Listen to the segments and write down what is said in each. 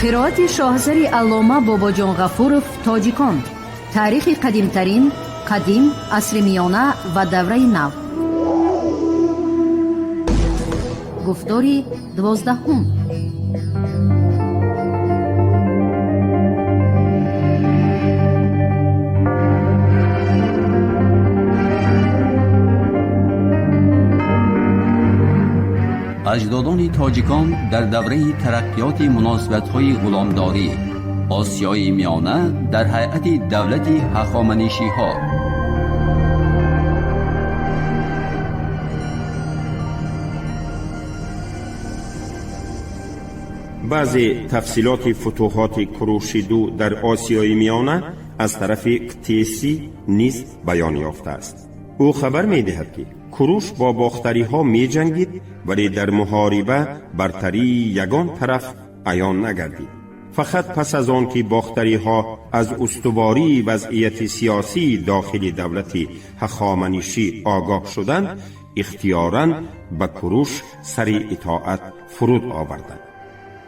قرائت شاهزر علامه باباجان غفورов تاجیکان، تاریخ قدیم، عصر میانه و دوره نو. گفتاری 12. اجدادان تاجیکان در دوره ترقیات مناسبت‌های غلامداری آسیای میانه در هیئت دولت هخامنشی‌ها. بعضی تفصیلات فتوحات کروشیدو در آسیای میانه از طرف کتیسی نیز بیان یافته است. او خبر می دهد که کروش با باختری ها می جنگید، ولی در محاربه برتری یگان طرف عیان نگردید. فقط پس از آن که باختری ها از استواری وضعیت سیاسی داخل دولت هخامنشی آگاه شدند، اختیاراً به کروش سر اطاعت فرود آوردند.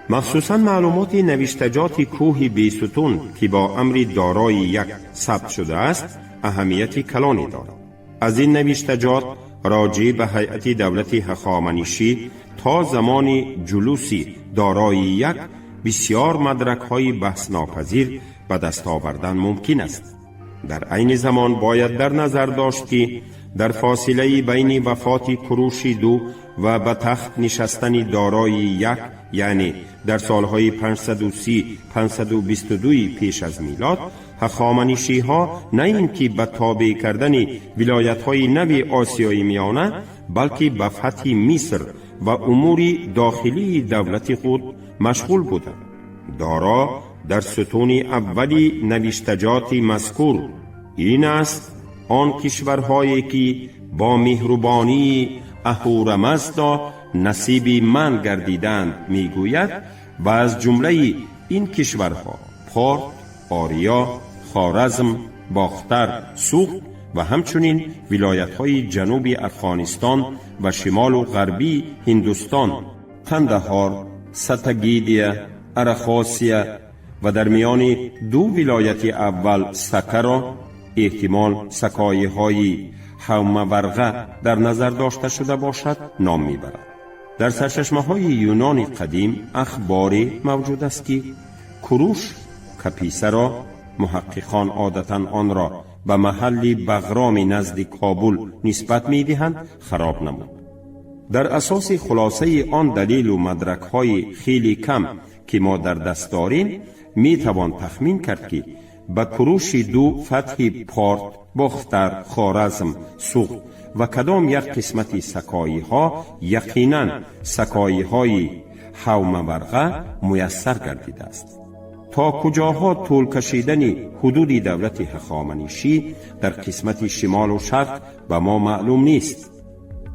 مخصوصاً معلومات نوشتجات کوه بیستون که با امر دارای یک ثبت شده است اهمیت کلانی دارد. از این نوشتجات راجع به هیئت دولت هخامنشی تا زمان جلوسی دارای یک بسیار مدرک های بحث ناپذیر به دست آوردن ممکن است. در عین زمان باید در نظر داشت که در فاصله بین وفات کروشیدو و به تخت نشستن دارای یک، یعنی در سالهای 530-522 پیش از میلاد، هخامنشی ها نه اینکه به تابع کردن ولایت های نو آسیای میانه، بلکه به فتح مصر و امور داخلی دولت خود مشغول بودند. دارا در ستون اولی نوشتجات مذکور این است: آن کشورهایی که با مهربانی اهورامزدا نصیب من گردیدند میگوید و از جمله این کشورها پارت، آریا، خوارزم، باختر، سوق و همچنین ولایت‌های جنوب افغانستان و شمال و غربی هندوستان، قندهار، ستگیدیه، ارخاسیه و در میان دو ولایت اول سکرا احتمال سکایهای حومورغه در نظر داشته شده باشد نام میبرد. در سرچشمه های یونان قدیم اخباری موجود است که کروش کپیسرا، محققان عادتاً آن را به محل بغرام نزد کابل نسبت میدهند، خراب نمود. در اساس خلاصه آن دلیل و مدرک های خیلی کم که ما در دست داریم می توان تخمین کرد که به کروشیدو فتح پارت، باختر، خوارزم، سوق و کدام یک قسمت سکایی ها یقیناً سکایی های حومورغه میسر گردیده است. تا کجاها طول کشیدن حدود دولت هخامنشی در قسمت شمال و شرق به ما معلوم نیست.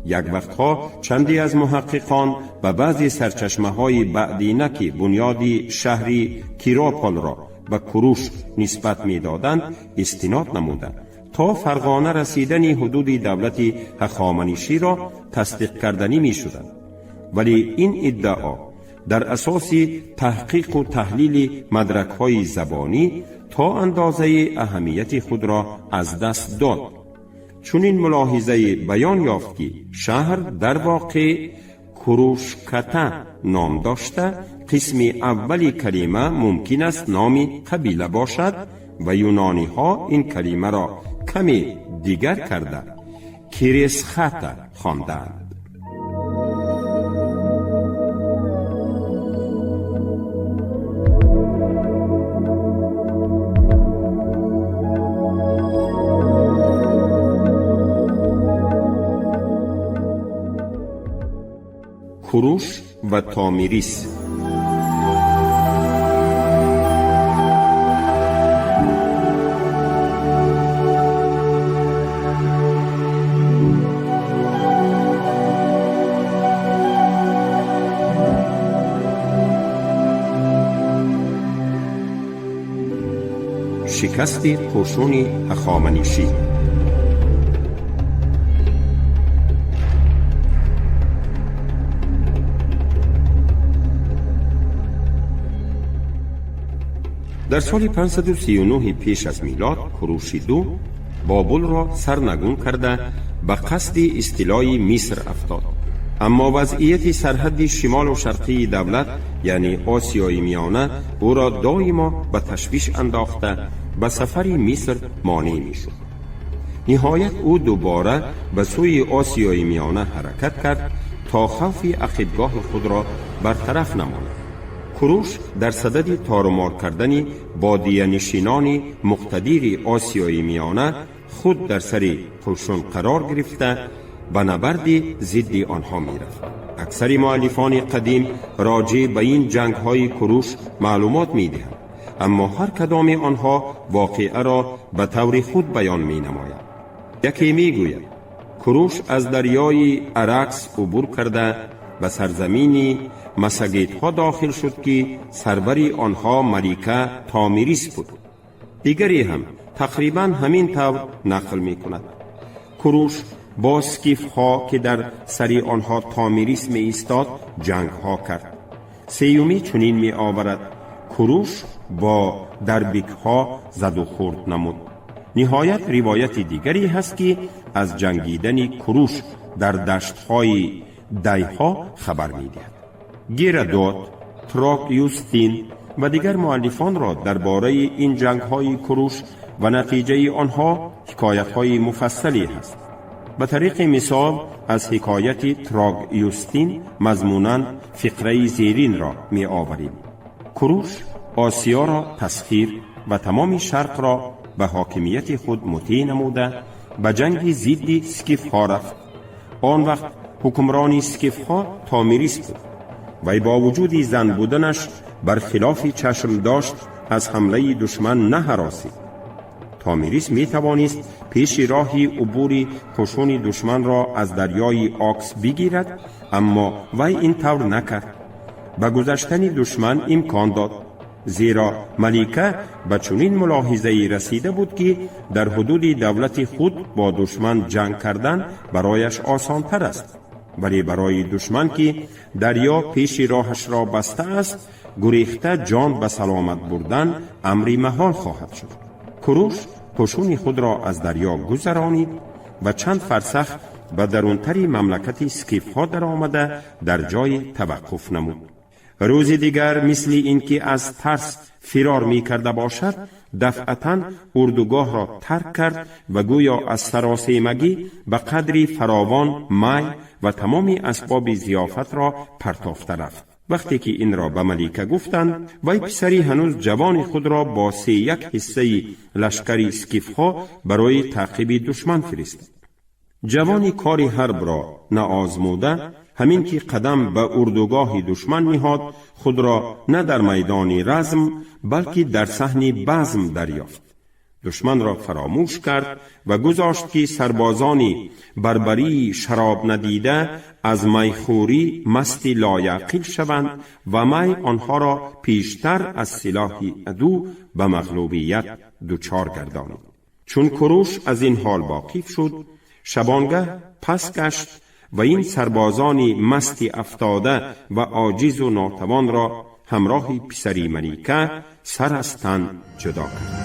یک وقتها چندی از محققان به بعضی سرچشمه های بعدینه که بنیاد شهری کیراپل را به کروش نسبت می دادند استناد نمودند تا فرغانه رسیدن حدود دولت هخامنشی را تصدیق کردنی می شدند. ولی این ادعا در اساس تحقیق و تحلیل مدرک های زبانی تا اندازه اهمیت خود را از دست داد. چون این ملاحظه بیان یافت که شهر در واقع کروشکتا نام داشته، قسم اولی کلمه ممکن است نام قبیله باشد و یونانی ها این کلمه را کمی دیگر کرده کریسختا خواندند. کروش و تامیریس. شکست قشون هخامنشی. در سال 539 پیش از میلاد کوروش دو بابل را سرنگون کرده به قصد استیلای مصر افتاد. اما وضعیت سرحد شمال و شرقی دولت یعنی آسیای میانه او را دائما به تشویش انداخته به سفر مصر مانع می شد. نهایت او دوباره به سوی آسیای میانه حرکت کرد تا خوف عقیدگاه خود را برطرف نماند. کوروش در صدد تارمار کردن بادیه نشینان مقتدر آسیای میانه خود در سر قشون قرار گرفته به نبرد ضد آنها می رفت. اکثر مؤلفان قدیم راجع به این جنگ های کوروش معلومات می دهند، اما هر کدام آنها واقعه را به طور خود بیان می نماید. یکی می گوید کوروش از دریای ارکس عبور کرده به سرزمین مساگیت ها داخل شد که سرور آنها ملکه تامیریس بود. دیگری هم تقریبا همین طور نقل می کند. کوروش با سکیف ها که در سری آنها تامیریس می ایستاد جنگ ها کرد. سیومی چنین می آورد کوروش با دربیک ها زد و خورد نمود. نهایت روایت دیگری هست که از جنگیدن کوروش در دشت های دایها خبر می دهد. گیرادوت، تراکیوستین و دیگر مؤلفان را درباره این جنگ های کوروش و نتیجه آنها حکایت های مفصلی هست. به طریق مثال از حکایت تراکیوستین مضمونا فقره زیرین را می آوریم. کوروش آسیا را تسخیر و تمام شرق را به حاکمیت خود مطیع نموده به جنگ ضد سکیف ها رفت. آن وقت حکمران سکیف ها تامیریس بود و با وجود زن بودنش برخلاف چشم داشت از حمله دشمن نه هراسید. تامیریس می توانست پیش راهی عبور قشون دشمن را از دریای آکس بگیرد، اما وی این طور نکرد. به گذشتن دشمن امکان داد، زیرا ملکه به چنین ملاحظه‌ای رسیده بود که در حدود دولت خود با دشمن جنگ کردن برایش آسان تر است، ولی برای دشمن که دریا پیش راهش را بسته است گریخته جان به سلامت بردن امری محال خواهد شد. کوروش قشون خود را از دریا گذرانید و چند فرسخ به درونتری مملکت سکیف ها در آمده در جای توقف نمود. روز دیگر مثل اینکه از ترس فرار می کرده باشد دفعتاً اردوگاه را ترک کرد و گویا از سراسیمگی به قدری فراوان می و تمام اسباب ضیافت را پرتافته رفت. وقتی که این را به ملکه گفتند وی پسری هنوز جوان خود را با 3/1 حصه لشکری سکیف ها برای تعقیب دشمن فرستاد. جوانی کاری حرب را نآزموده همین که قدم به اردوگاه دشمن نهاد خود را نه در میدان رزم بلکه در صحن بزم دریافت. دشمن را فراموش کرد و گذاشت که سربازانی بربری شراب ندیده از میخوری مست لایعقل شوند و می آنها را پیشتر از سلاح عدو به مغلوبیت دچار گردانید. چون کوروش از این حال واقف شد شبانگه پس گشت و این سربازانی مستی افتاده و عاجز و ناتوان را همراه پسری ملکه سر از تن جدا کرد.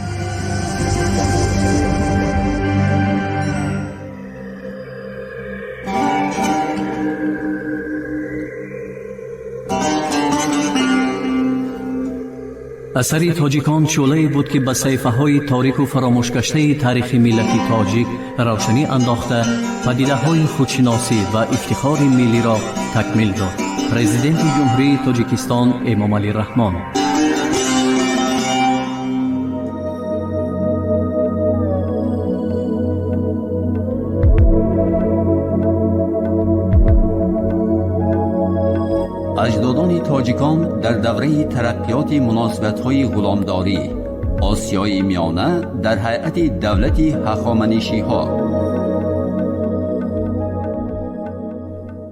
اثری تاجیکان شعله‌ای بود که به صفحه‌های تاریک و فراموش گشته تاریخ ملت تاجیک روشنی انداخته پدیده‌های خودشناسی و افتخار ملی را تکمیل داد. پرزیدنت جمهوری تاجیکستان امام علی رحمان. اجدادان تاجیکان در دوره ترقیات مناسبت‌های غلامداری آسیای میانه در هیئت دولت هخامنشی‌ها.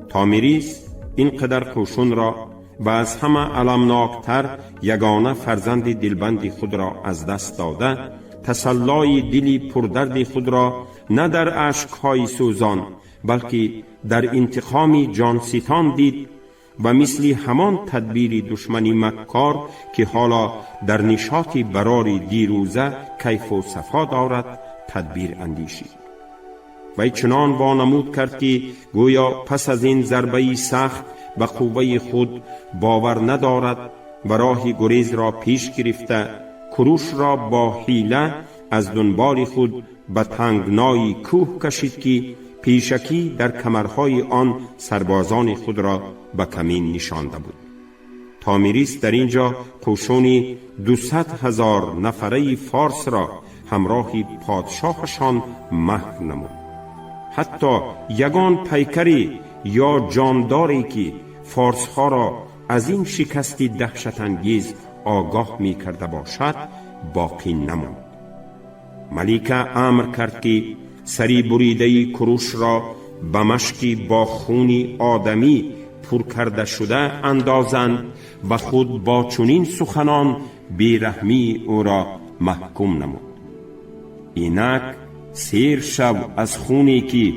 تامیریس اینقدر قشون را و از همه علمناکتر یگانه فرزند دلبند خود را از دست داده تسلای دلی پردرد خود را نه در اشک‌های سوزان بلکه در انتقام جانستان دید و مثل همان تدبیر دشمنی مکار که حالا در نشاط برار دیروزه کیف و صفا دارد تدبیر اندیشید. و چنان وانمود کرد که گویا پس از این ضربه سخت به قوه خود باور ندارد و راه گریز را پیش گرفته کروش را با حیله از دنبال خود به تنگنای کوه کشید که پیشکی در کمرهای آن سربازان خود را به کمین نشانده بود. تامیریس در اینجا قشون 200,000 نفره فارس را همراه پادشاهشان محو نمود. حتی یگان پیکری یا جانداری که فارس‌ها را از این شکست دهشت‌انگیز آگاه می کرده باشد باقی نماند. ملکه امر کرد که سری بریده کروش را به مشکی با خون آدمی پر کرده شده اندازند و خود با چنین سخنان بیرحمی او را محکوم نمود. اینک سیر شو از خونی که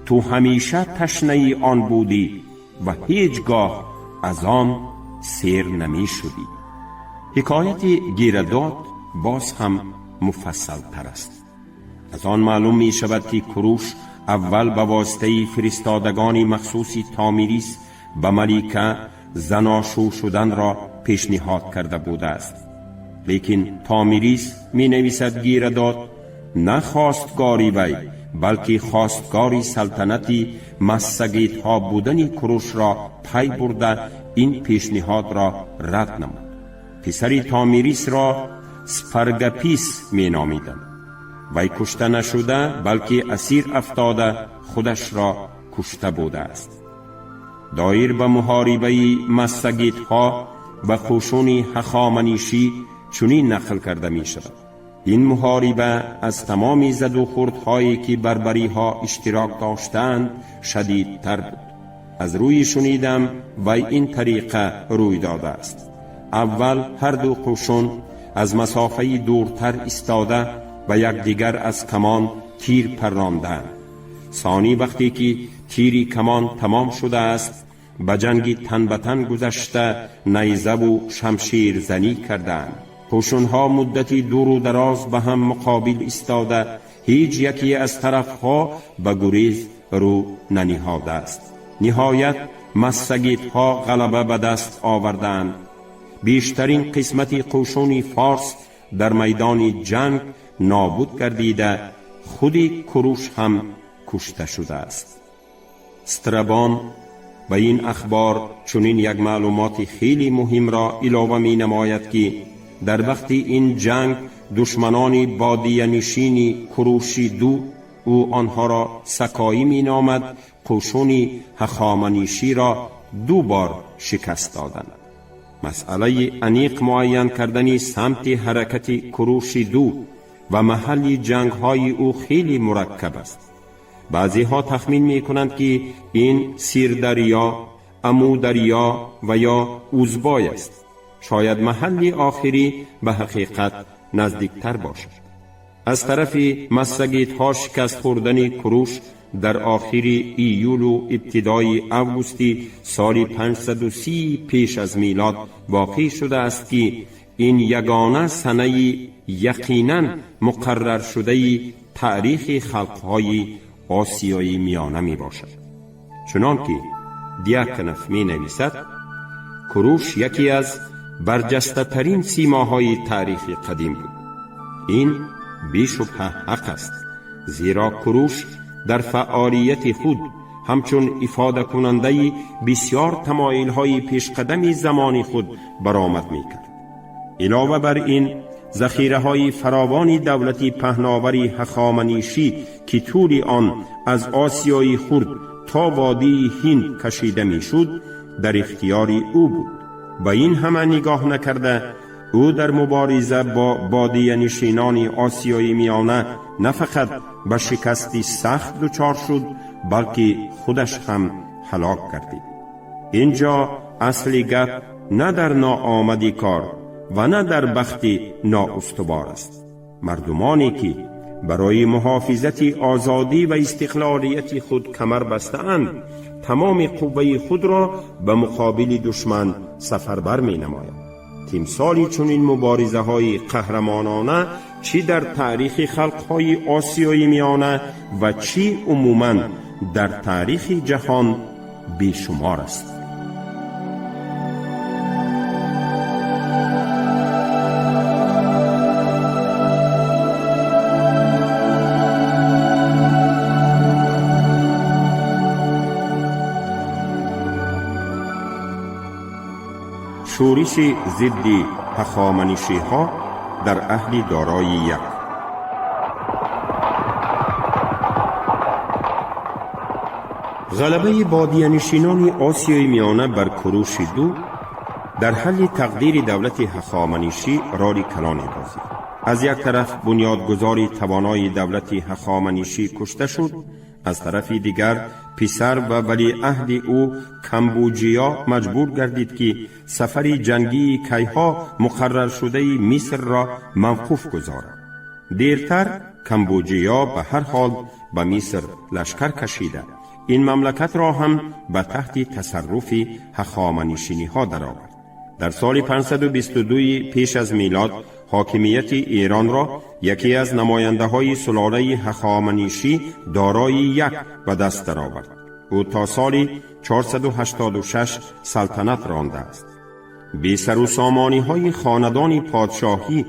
تو همیشه تشنه آن بودی و هیچگاه از آن سیر نمی شدی. حکایت گیرداد باز هم مفصل تر است. از آن معلوم می شود که کروش اول به واسطه فرستادگان مخصوص تامیریس به ملکه زناشو شدن را پیشنهاد کرده بوده است. لیکن تامیریس می نویسد گیرداد نه خواستگاری وی بلکه خواستگاری سلطنتی مسگیت ها بودن کروش را پی برده این پیشنهاد را رد نمود. پسری تامیریس را سپرگپیس می نامیدند. وی کشته نشده بلکه اسیر افتاده خودش را کشته بوده است. دایر به محاربه مسگیت ها و قشون هخامنشی چنین نقل کرده می شود. این محاربه از تمام زد و خوردهایی که بربری ها اشتراک داشتند شدیدتر بود. از روی شنیدم و این طریقه روی داده است. اول هر دو قشون از مسافه دورتر ایستاده و یکدیگر از کمان تیر پراندند. ثانی وقتی که تیری کمان تمام شده است به جنگ تن به تن گذشته نیزه و شمشیر زنی کردند. قشونها مدتی دور و دراز به هم مقابل ایستاده هیچ یکی از طرفها به گریز رو ننهاده است. نهایت مسگیت ها غلبه به دست آوردند. بیشترین قسمت قشون فارس در میدان جنگ نابود گردیده خودی کروش هم کشته شده است. استرابان به این اخبار چنین یک معلومات خیلی مهم را علاوه می نماید که در وقت این جنگ دشمنان بادیه نشین کروشی دو او آنها را سکایی می نامد قشون هخامنشی را 2 بار شکست دادند. مسئله انیق معین کردن سمت حرکت کروش دو و محل جنگ های او خیلی مرکب است. بعضی ها تخمین می کنند که این سیردریا، امودریا و یا اوزبای است. شاید محل آخری به حقیقت نزدیکتر باشد. از طرف مسگیت ها شکست خوردن کروش در آخر ایول و ابتدای اوگوستی سال 530 پیش از میلاد واقع شده است که این یگانه سنه یقینا مقرر شده تاریخ خلقهای آسیای میانه می باشد. چنانکه دیاکنف می نویسد کروش یکی از برجسته ترین سیماهای تاریخ قدیم بود. این بیشبه حق است، زیرا کروش در فعالیت خود همچون افاده کننده بسیار تمایل های پیشقدم زمان خود برآمد می کرد. علاوه بر این ذخیره های فراوان دولت پهناوری هخامنشی که طول آن از آسیای خرد تا وادی هند کشیده می شد در اختیار او بود. با این همه نگاه نکرده او در مبارزه با بادیه نشینان آسیای میانه نه فقط به شکستی سخت دچار شد بلکه خودش هم هلاک گردید. اینجا اصل گپ نه در ناآمدی کار و نه در بخت نااستوار است. مردمانی که برای محافظت آزادی و استقلالیت خود کمر بسته‌اند، تمام قوه خود را به مقابل دشمن سفربر می نماید. تمثال چنین مبارزه های قهرمانانه چی در تاریخ خلق های آسیای میانه و چی عموماً در تاریخ جهان بیشمار است. شورش ضد هخامنشی ها در اهل دارای یک. غلبه بادیه‌نشینان آسیای میانه بر کوروش دو در حل تقدیر دولت هخامنشی رول کلانی بازی. از یک طرف بنیادگذار توانای دولت هخامنشی کشته شد، از طرف دیگر پسر و ولیعهد او کمبوجیا مجبور گردید که سفر جنگی کیها مقرر شده مصر را موقوف گذارد. دیرتر کمبوجیا به هر حال به مصر لشکر کشیده این مملکت را هم به تحت تصرف هخامنشی ها درآورد. در سال 522 پیش از میلاد حاکمیت ایران را یکی از نماینده های سلاله هخامنشی دارای یک به دست درآورد. او تا سال 486 سلطنت رانده است. بی سر و سامانی های خاندان پادشاهی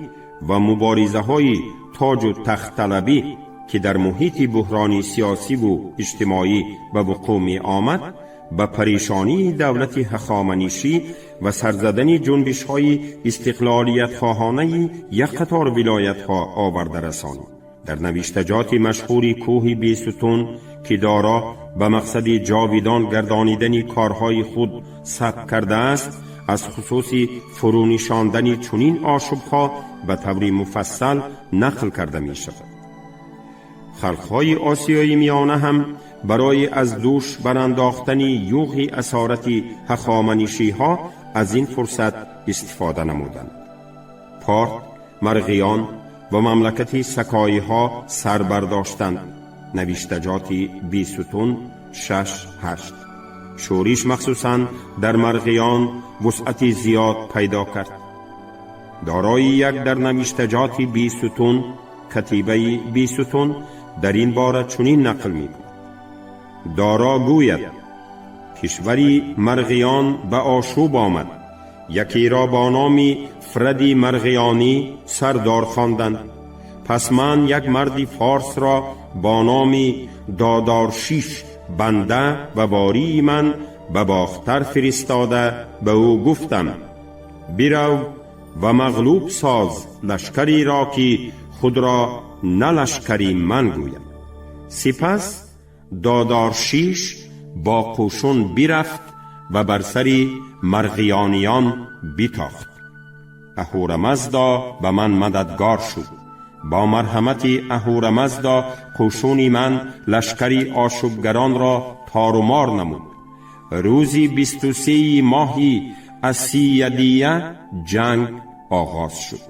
و مبارزه های تاج و تخت طلبی که در محیط بحران سیاسی و اجتماعی به وقوع می آمد، به پریشانی دولت هخامنشی و سرزدن جنبش های استقلالیت خواهانه یک قطار ولایت ها آورده رسانید. در نوشتجات مشهور کوه بیستون که دارا به مقصد جاویدان گردانیدن کارهای خود ثبت کرده است، از خصوص فرونشاندن چنین آشوب‌ها به طور مفصل نقل کرده می شود. خلقهای آسیای میانه هم برای از دوش برانداختن یوغ اسارت هخامنشی ها از این فرصت استفاده نمودند. پارت، مرغیان و مملکت سکایی ها سر برداشتند. نوشتجات بیستون 6-8. شورش مخصوصاً در مرغیان وسعت زیاد پیدا کرد. دارای یک در نوشتجات بیستون کتیبه بیستون در این باره چنین نقل می بود: دارا گوید کشوری مرغیان به آشوب آمد، یکی را با نام فردی مرغیانی سردار خواندند. پس من یک مردی فارس را با نام دادارشیش بنده و واری من به باختر فرستاده به او گفتم برو و مغلوب ساز لشکری را که خود را نه لشکری من گویم. سپس دادارشیش با قوشون برفت و بر سر مرغیانیان بتاخت. اهورامزدا به من مددگار شد. با مرحمت اهورامزدا قوشون من لشکری آشوبگران را تارومار نمود. روزی 23 ماهی اسیدیه جنگ آغاز شد.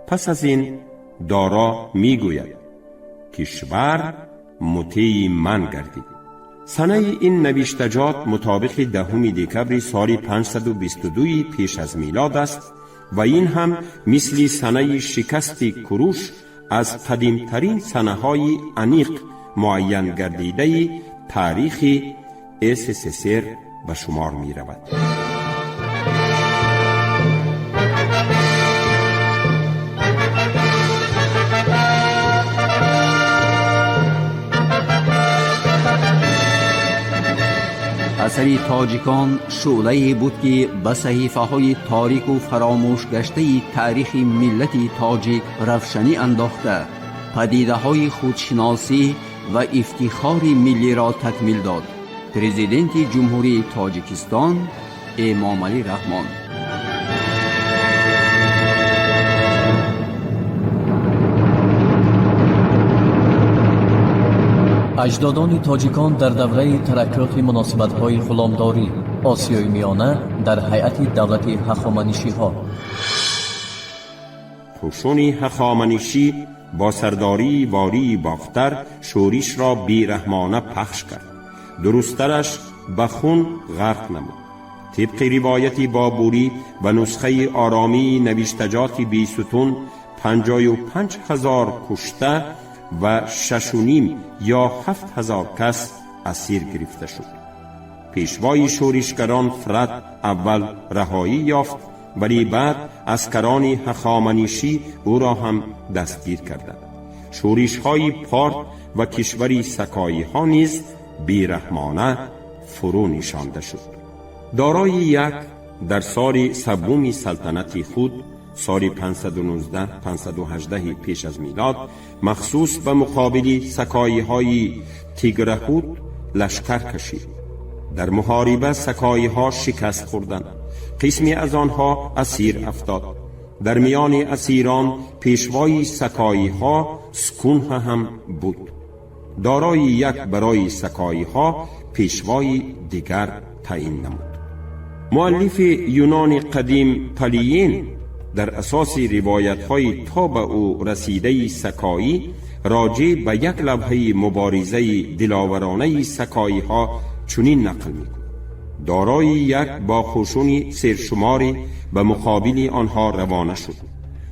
پس از این دارا می گوید کشور مطیع من گردید. سنه این نوشتجات مطابق 10 دکبر سال 522 پیش از میلاد است و این هم مثل سنه شکست کوروش از قدیمترین سنه های انیق معین گردیده تاریخ SSSR به شمار می رود. اثر تاجیکان شعله‌ای بود که به صحیفه های تاریک و فراموش گشته تاریخ ملت تاجیک روشنی انداخته، پدیده های خودشناسی و افتخار ملی را تکمیل داد. پرزیدنت جمهوری تاجیکستان امامعلی رحمان. اجدادان تاجیکان در دوره ترقیات مناسبت‌های غلامداری آسیای میانه در هیئت دولت هخامنشی ها. قشون هخامنشی با سرداری والی باختر شورش را بیرحمانه پخش کرد. درسترش به خون غرق نمود. طبق روایت بابوری و نسخه آرامی نوشتجات بیستون 55,000 کشته و 6.5 یا 7,000 کس اسیر گرفته شد. پیشوای شورشگران فرد اول رهایی یافت، ولی بعد اسکران هخامنشی او را هم دستگیر کردند. شورش‌های پارت و کشوری سکایی ها نیز بیرحمانه فرو نشانده شد. دارای یک در سال سوم سلطنت خود سال 519-518 پیش از میلاد مخصوص به مقابل سکایی های تیگرهوت لشکر کشید. در محاربه سکایی ها شکست خوردند. قسمی از آنها اسیر افتاد. در میان اسیران پیشوای سکایی ها سکونها هم بود. دارای یک برای سکایی ها پیشوای دیگر تعیین نمود. مؤلف یونان قدیم پلیین در اساس روایت های تا به او رسیده سکایی راجع به یک لوحه مبارزه دلاورانه سکایی ها چنین نقل می‌کند: دارای یک با خشونی سرشماری به مقابل آنها روانه شد.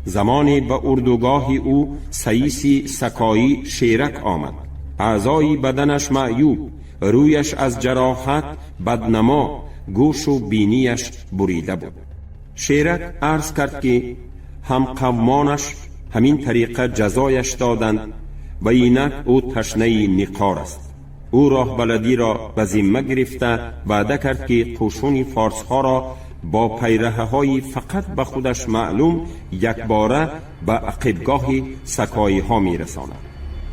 زمان به اردوگاه او سیسی سکایی شیرک آمد. اعضای بدنش معیوب، رویش از جراحت بدنما، گوش و بینیش بریده بود. شیرک عرض کرد که هم قومانش همین طریقه جزایش دادند و اینک او تشنه نقار است. او راه بلدی را به ذمه گرفته وعده کرد که قشون فارس ها را با پیرهه های فقط به خودش معلوم یک باره به عقبگاه سکایی ها می رساند.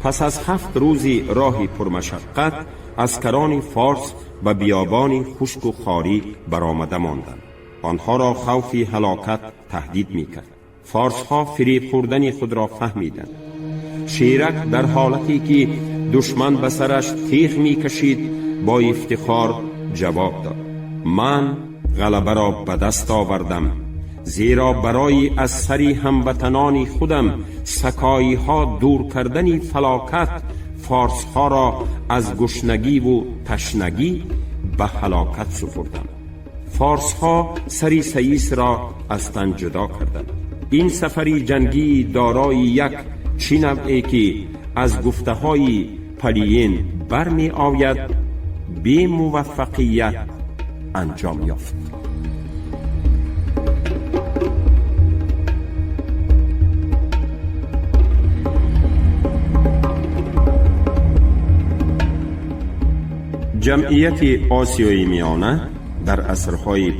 پس از 7 روز راه پرمشقت اسکران فارس به بیابان خشک و خاری برآمده ماندند. آنها را خوف هلاکت تهدید می کرد. فارس ها فریب خوردن خود را فهمیدند. شیرک در حالتی که دشمن به سرش تیغ می کشید با افتخار جواب داد: من غلبه را به دست آوردم، زیرا برای از سری هموطنان خودم سکایی ها دور کردن فلاکت فارس ها را از گشنگی و تشنگی به هلاکت سپردم. فارس ها سری سیس را از تن جدا کردند. این سفری جنگی دارای یک چینوعی که از گفته های پلیین برمی آید بی موفقیت انجام یافت. جمعیت آسیای میانه در عصرهای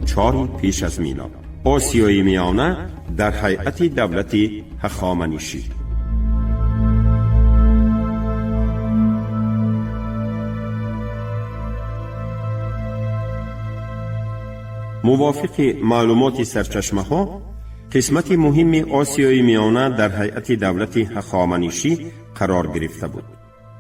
5-4 پیش از میلاد. آسیای میانه در هیئت دولت هخامنشی. موافق معلومات سرچشمه ها، قسمت مهم آسیای میانه در هیئت دولت هخامنشی قرار گرفته بود.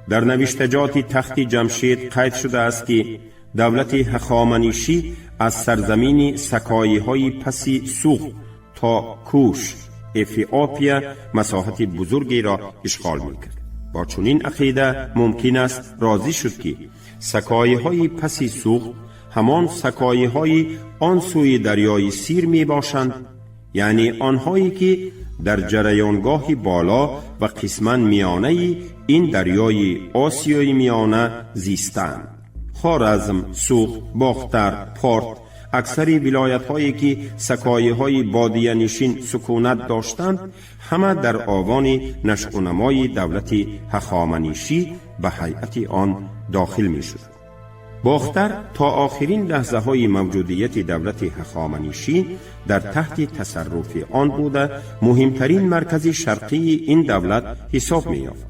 در نوشتجات تخت جمشید قید شده است که دولت هخامنشی از سرزمین سکایی های پسی سوق تا کوش افیوپیا مساحت بزرگی را اشغال می‌کرد. با چنین عقیده ممکن است راضی شد که سکایی های پسی سوق همان سکایی های آن سوی دریای سیر می باشند، یعنی آنهایی که در جریانگاه بالا و قسماً میانه این دریای آسیای میانه زیستند. خوارزم، سوق، باختر، پارت، اکثر ولایت هایی که سکایی های بادیه نشین سکونت داشتند همه در آوان نشأ و نمای دولت هخامنشی به هیئت آن داخل می شد. باختر تا آخرین لحظه های موجودیت دولت هخامنشی در تحت تصرف آن بوده مهمترین مرکز شرقی این دولت حساب می یافت.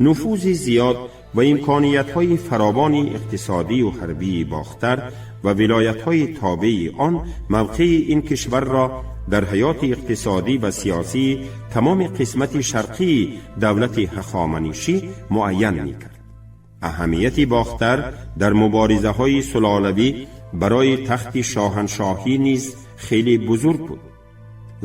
نفوذ زیاد و امکانیت های فراوان اقتصادی و حربی باختر و ولایت های تابع آن موقع این کشور را در حیات اقتصادی و سیاسی تمام قسمت شرقی دولت هخامنشی معین می کرد. اهمیت باختر در مبارزه های سلالوی برای تخت شاهنشاهی نیز خیلی بزرگ بود.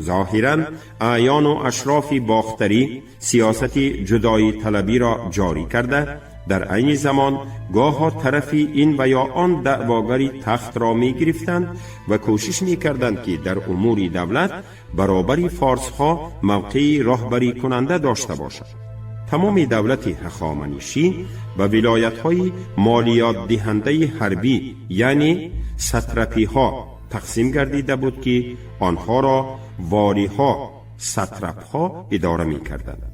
ظاهراً اعیان و اشراف باختری سیاست جدایی طلبی را جاری کرده، در عین زمان گاه‌ها طرفی این و یا آن دعواگری تخت را می گرفتند و کوشش می کردند که در امور دولت برابری فارس‌ها موقعی راهبری کننده داشته باشد. تمام دولت هخامنشی و ولایت‌های مالیات دهنده حربی یعنی ساتراپی‌ها تقسیم گردیده بود که آنها را والی‌ها ساتراپ‌ها اداره می کردند.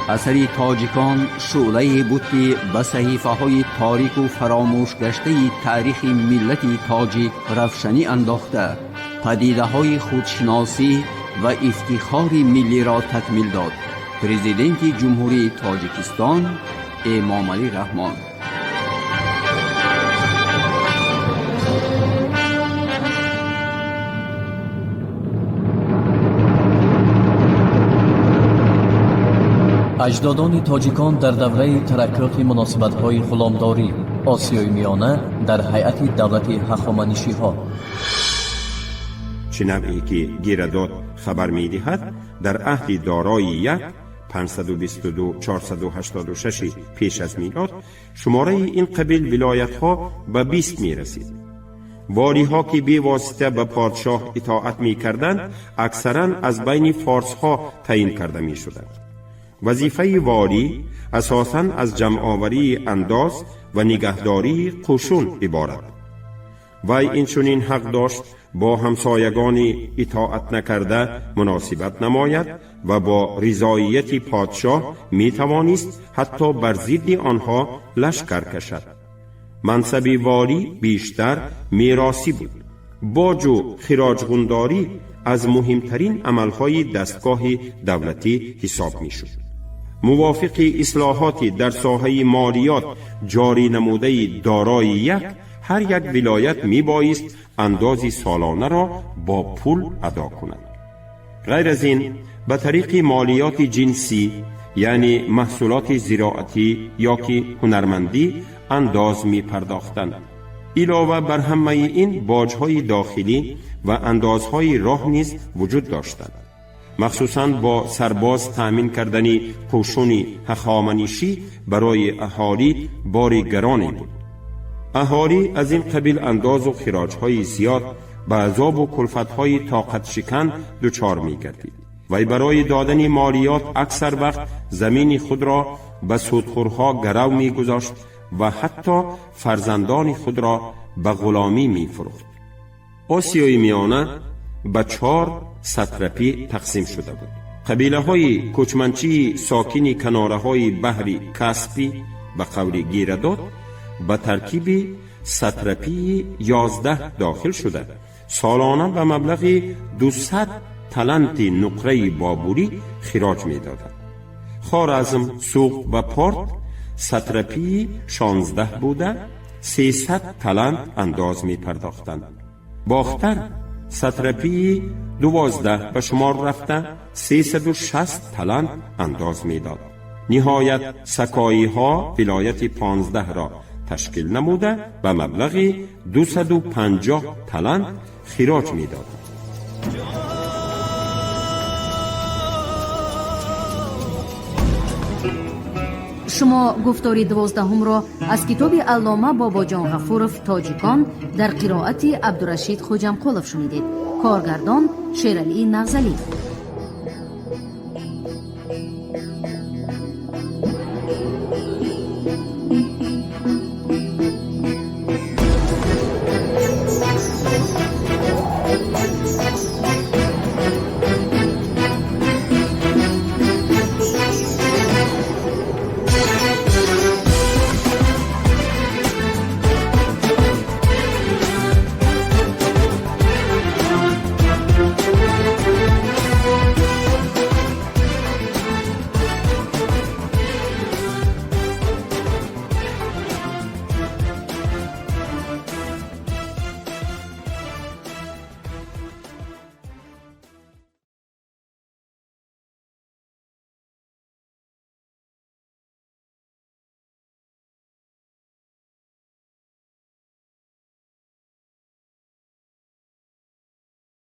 اثری تاجیکان شعله بود که به صحیفه های تاریک و فراموش گشته تاریخ ملت تاجیک روشنی انداخته، پدیده های خودشناسی و افتخار ملی را تکمیل داد. پرزیدنت جمهوری تاجیکستان امامعلی رحمان. اجدادان تاجیکان در دوره ترقیات مناسبت‌های غلامداری آسیای میانه در هیئت دولت هخامنشی‌ها. چنانچه که گیرداد خبر می دهد در عهد دارای یک 522-486 پیش از میلاد شماره این قبیل ولایت ها به 20 می رسید. والی ها که بی واسطه به پادشاه اطاعت می کردند اکثرا از بین فارس ها تعیین کرده می شدند. وظیفه والی اساساً از جمع‌آوری انداز و نگهداری قشون عبارت. وی اینچنین حق داشت با همسایگان اطاعت نکرده مناسبت نماید و با رضایت پادشاه می توانست حتی بر ضد آنها لشکر کشد. منصب والی بیشتر میراثی بود. باج و خراجگنداری از مهمترین عملهای دستگاه دولتی حساب می شد. موافق اصلاحاتی در ساحه مالیات جاری نموده دارای یک، هر یک ولایت می بایست اندازی سالانه را با پول ادا کند. غیر از این به طریق مالیات جنسی یعنی محصولات زراعتی یا که هنرمندی انداز می پرداختند. علاوه بر همه این باج‌های داخلی و اندازهای راه نیز وجود داشتند. مخصوصاً با سرباز تأمین کردن قشون هخامنشی برای اهالی بار گرانی بود. اهالی از این قبیل انداز و خراج‌های زیاد به عذاب و کلفت‌های طاقت شکن دچار می‌گردید. و برای دادن مالیات اکثر وقت زمین خود را به سودخورها گرو می‌گذاشت و حتی فرزندان خود را به غلامی می‌فروخت. آسیای میانه به 4 ساتراپی تقسیم شده بود. قبیله های کوچمنچی ساکن کناره های بحر کاسپی به قول گیرداد به ترکیب ساتراپی 11 داخل شده، سالانه به مبلغ 200 تلنت نقره بابوری خراج می دادند. خوارزم، سوق و پارت ساتراپی 16 بوده 300 تلنت انداز می پرداختند. باختر ساتراپی 12 به شمار رفته 360 تلنت انداز می داد. نهایت سکایی ها ولایت 15 را تشکیل نموده به مبلغ 250 تلنت خراج می داد. شما گفتاری 12 را از کتاب علامه باباجان غفورов تاجیکان در قرائت عبدالرشید خوجمقولov شنیدید. کارگردان شیرعلی نغزلی.